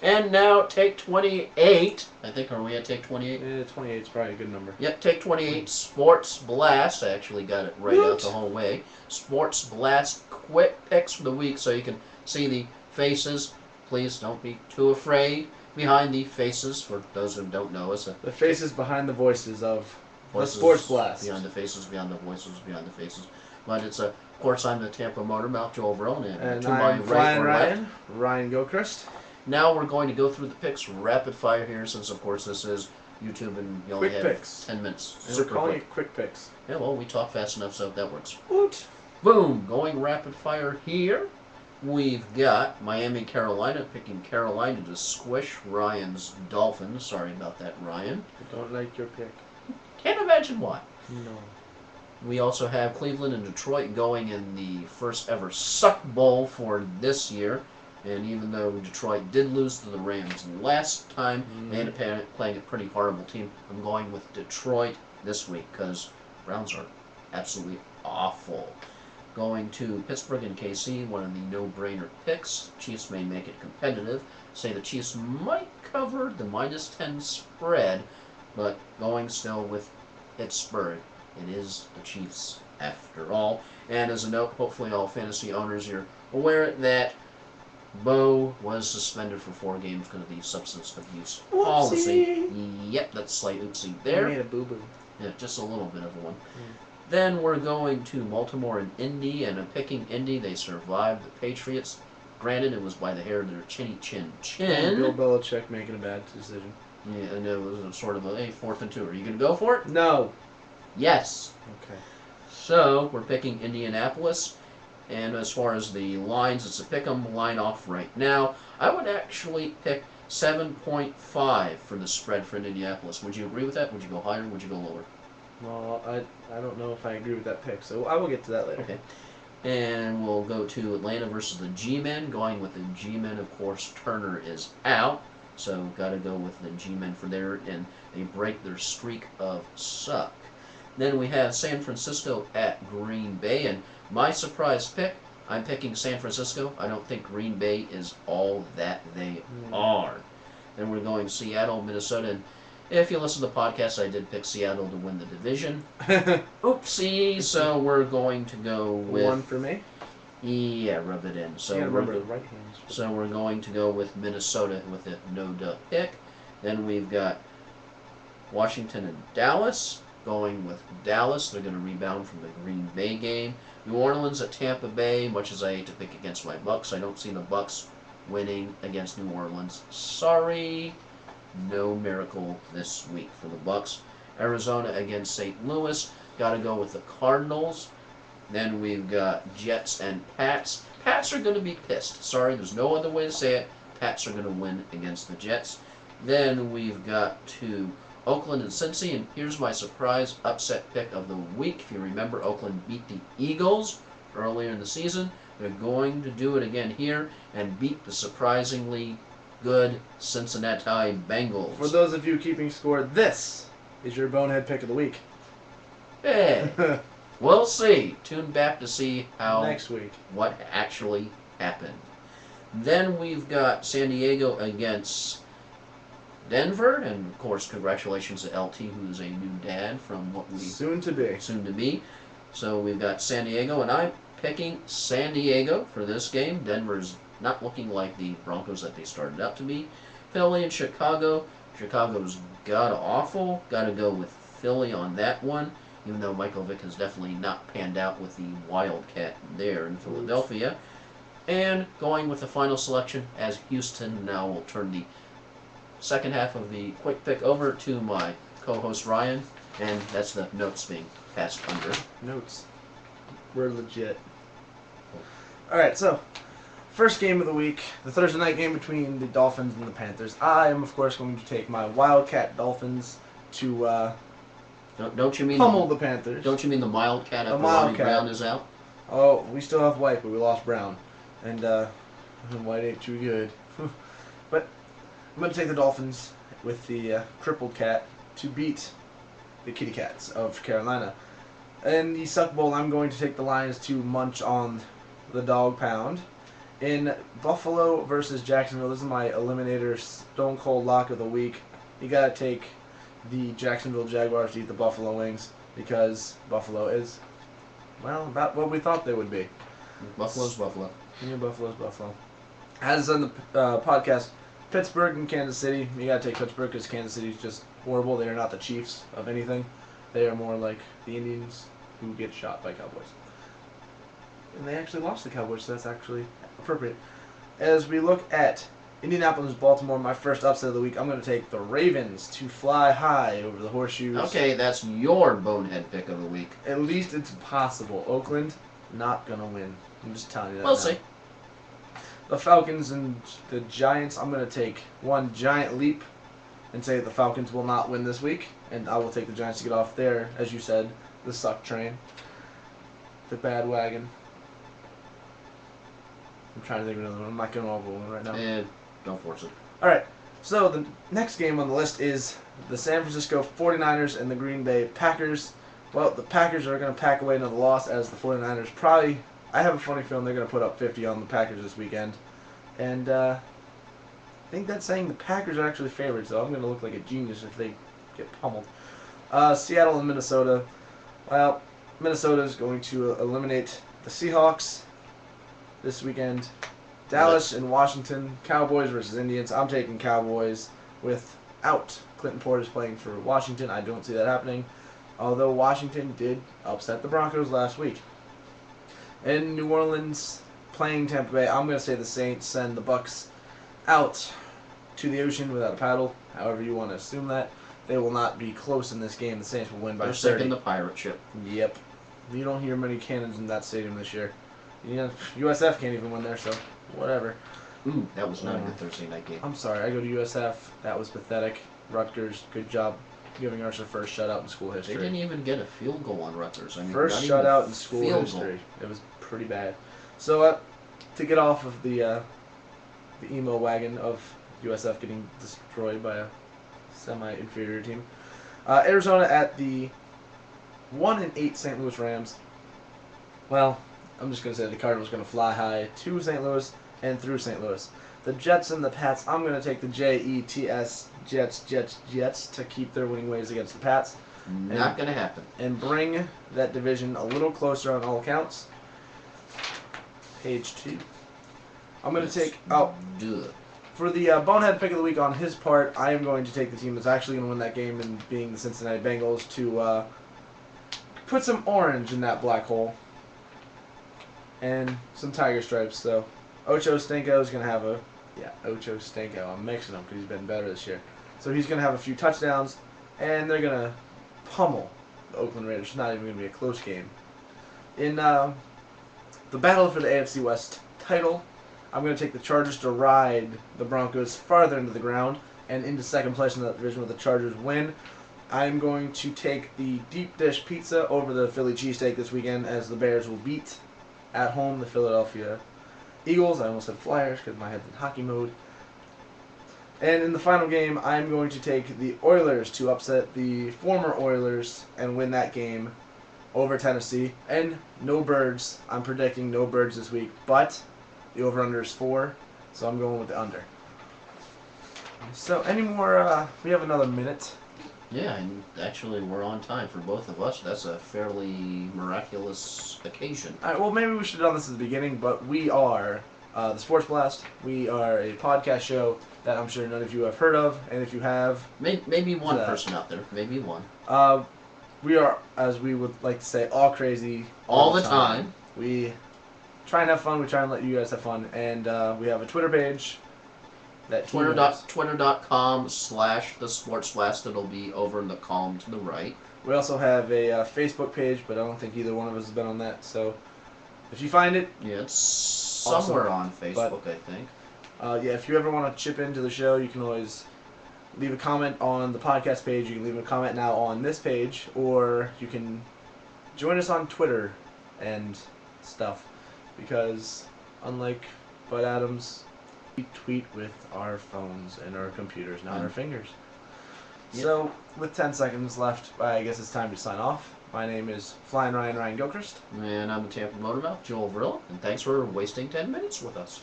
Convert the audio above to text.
And now take 28. I think, are we at take 28? Yeah, 28 is probably a good number. Yep, take 28. Sports Blast. I actually got it right out the whole way. Sports Blast quick picks for the week so you can see the faces. Please don't be too afraid behind the faces for those who don't know us. The faces behind the voices of Voices the Sports Blast. Behind the faces, beyond the voices, beyond the faces. But it's of course, I'm the Tampa Motor Mouth, Joel Verone, and to my I'm right Flying or Ryan, left. Ryan Gilchrist. Now we're going to go through the picks rapid fire here, since of course this is YouTube and you only Quick have picks. 10 minutes. And Super we're calling quick. it quick picks. Yeah, well, we talk fast enough, so that works. Woot. Boom! Going rapid fire here. We've got Miami, Carolina, picking Carolina to squish Ryan's Dolphins. Sorry about that, Ryan. I don't like your pick. Can't imagine why. No. We also have Cleveland and Detroit going in the first ever Suck Bowl for this year. And even though Detroit did lose to the Rams last time, they ended up playing a pretty horrible team. I'm going with Detroit this week because Browns are absolutely awful. Going to Pittsburgh and KC, one of the no-brainer picks. Chiefs may make it competitive. Say the Chiefs might cover the -10 spread, but going still with Pittsburgh. It is the Chiefs after all. And as a note, hopefully all fantasy owners, you're aware that Bo was suspended for 4 games because of the substance abuse policy. Yep, that's slight oopsie there. You made a boo-boo. Yeah, just a little bit of a one. Then we're going to Baltimore and Indy, and I'm picking Indy. They survived the Patriots. Granted, it was by the hair of their chinny chin. Bill Belichick making a bad decision. Yeah, and it was sort of a 4th and 2. Are you going to go for it? No. Yes. Okay. So we're picking Indianapolis. And as far as the lines, it's a pick-em line off right now. I would actually pick 7.5 for the spread for Indianapolis. Would you agree with that? Would you go higher? Would you go lower? Well, I don't know if I agree with that pick, so I will get to that later. Okay. And we'll go to Atlanta versus the G-Men. Going with the G-Men, of course, Turner is out. So got to go with the G-Men for there, and they break their streak of suck. Then we have San Francisco at Green Bay, and my surprise pick, I'm picking San Francisco. I don't think Green Bay is all that they are. Then we're going Seattle, Minnesota, and if you listen to the podcast, I did pick Seattle to win the division. Oopsie, so we're going to go with... One for me? Yeah, rub it in. So you gotta remember the right hands. So we're going to go with Minnesota with a no-duh pick. Then we've got Washington and Dallas. Going with Dallas. They're going to rebound from the Green Bay game. New Orleans at Tampa Bay. Much as I hate to pick against my Bucks, I don't see the Bucks winning against New Orleans. Sorry. No miracle this week for the Bucks. Arizona against St. Louis. Got to go with the Cardinals. Then we've got Jets and Pats. Pats are going to be pissed. Sorry, there's no other way to say it. Pats are going to win against the Jets. Then we've got to Oakland and Cincy, and here's my surprise upset pick of the week. If you remember, Oakland beat the Eagles earlier in the season. They're going to do it again here and beat the surprisingly good Cincinnati Bengals. For those of you keeping score, this is your bonehead pick of the week. Hey, we'll see. Tune back to see how next week what actually happened. Then we've got San Diego against Denver, and of course, congratulations to LT, who's a new dad from what we soon to be. So we've got San Diego, and I'm picking San Diego for this game. Denver's not looking like the Broncos that they started out to be. Philly and Chicago. Chicago's god-awful. Got to go with Philly on that one, even though Michael Vick has definitely not panned out with the Wildcat there in Philadelphia. And going with the final selection as Houston. Now we'll turn the second half of the quick pick over to my co-host Ryan, and that's the notes being passed under. Notes. We're legit. Alright, so first game of the week, the Thursday night game between the Dolphins and the Panthers. I am, of course, going to take my Wildcat Dolphins to don't you mean pummel the Panthers. Don't you mean the Wildcat after Wildcat. Ronnie Brown is out? Oh, we still have White, but we lost Brown. And White ain't too good. But I'm going to take the Dolphins with the crippled cat to beat the Kitty Cats of Carolina. In the Suck Bowl, I'm going to take the Lions to munch on the dog pound. In Buffalo versus Jacksonville, this is my Eliminator Stone Cold Lock of the week. You gotta take the Jacksonville Jaguars to eat the Buffalo Wings because Buffalo is, well, about what we thought they would be. Buffalo's Buffalo. Yeah, Buffalo's Buffalo. As on the podcast, Pittsburgh and Kansas City. You gotta take Pittsburgh because Kansas City's just horrible. They are not the Chiefs of anything. They are more like the Indians who get shot by Cowboys. And they actually lost the Cowboys, so that's actually appropriate. As we look at Indianapolis, Baltimore, my first upset of the week, I'm going to take the Ravens to fly high over the Horseshoes. Okay, that's your bonehead pick of the week. At least it's possible. Oakland, not going to win. I'm just telling you that We'll now. see. The Falcons and the Giants, I'm going to take one giant leap and say the Falcons will not win this week. And I will take the Giants to get off there, as you said, the suck train. The bad wagon. I'm trying to think of another one. I'm not going over one right now. And don't force it. Alright, so the next game on the list is the San Francisco 49ers and the Green Bay Packers. Well, the Packers are going to pack away another loss as the 49ers probably, I have a funny feeling they're going to put up 50 on the Packers this weekend. And I think that's saying the Packers are actually favored, so I'm going to look like a genius if they get pummeled. Seattle and Minnesota. Well, Minnesota is going to eliminate the Seahawks this weekend. Dallas and Washington, Cowboys versus Indians. I'm taking Cowboys without Clinton Portis playing for Washington. I don't see that happening, although Washington did upset the Broncos last week. In New Orleans, playing Tampa Bay, I'm going to say the Saints send the Bucks out to the ocean without a paddle. However you want to assume that. They will not be close in this game. The Saints will win by They're 30. sinking the pirate ship. Yep. You don't hear many cannons in that stadium this year. USF can't even win there, so whatever. Ooh, that was not a good Thursday night game. I'm sorry, I go to USF. That was pathetic. Rutgers, good job giving us our first shutout in school They history. didn't even get a field goal on Rutgers. I mean, First not even shutout a in school field history. It was pretty bad. So, to get off of the emo wagon of USF getting destroyed by a semi-inferior team, Arizona at the 1-8 St. Louis Rams. Well, I'm just going to say the Cardinals going to fly high to St. Louis and through St. Louis. The Jets and the Pats, I'm going to take the Jets, Jets to keep their winning ways against the Pats. Not going to happen. And bring that division a little closer on all accounts. Page 2. I'm going to take, for the bonehead pick of the week on his part, I am going to take the team that's actually going to win that game, and being the Cincinnati Bengals, to put some orange in that black hole. And some tiger stripes. So Ocho Stinko is going to have Ocho Stinko. I'm mixing them because he's been better this year. So he's going to have a few touchdowns, and they're going to pummel the Oakland Raiders. It's not even going to be a close game. In the battle for the AFC West title, I'm going to take the Chargers to ride the Broncos farther into the ground and into second place in that division with the Chargers win. I'm going to take the deep dish pizza over the Philly cheesesteak this weekend as the Bears will beat at home the Philadelphia Eagles. I almost said Flyers because my head's in hockey mode. And in the final game, I'm going to take the Oilers to upset the former Oilers and win that game over Tennessee. And no birds. I'm predicting no birds this week, but the over-under is 4, so I'm going with the under. So any more, we have another minute. Yeah, and actually we're on time for both of us. That's a fairly miraculous occasion. All right, well, maybe we should have done this at the beginning, but we are the Sports Blast. We are a podcast show that I'm sure none of you have heard of, and if you have... Maybe one person out there. Maybe one. We are, as we would like to say, all crazy. All the time. We try and have fun. We try and let you guys have fun. And we have a Twitter page. Twitter.com/thesportsblast. It'll be over in the column to the right. We also have a Facebook page, but I don't think either one of us has been on that. So if you find it, yeah, it's somewhere on Facebook, I think. Yeah, if you ever want to chip into the show, you can always leave a comment on the podcast page. You can leave a comment now on this page, or you can join us on Twitter and stuff. Because unlike Bud Adams, we tweet with our phones and our computers, not our fingers. Yep. So, with 10 seconds left, I guess it's time to sign off. My name is Flying Ryan Gilchrist. And I'm the Tampa Motormouth, Joel Vrilla, and thanks for wasting 10 minutes with us.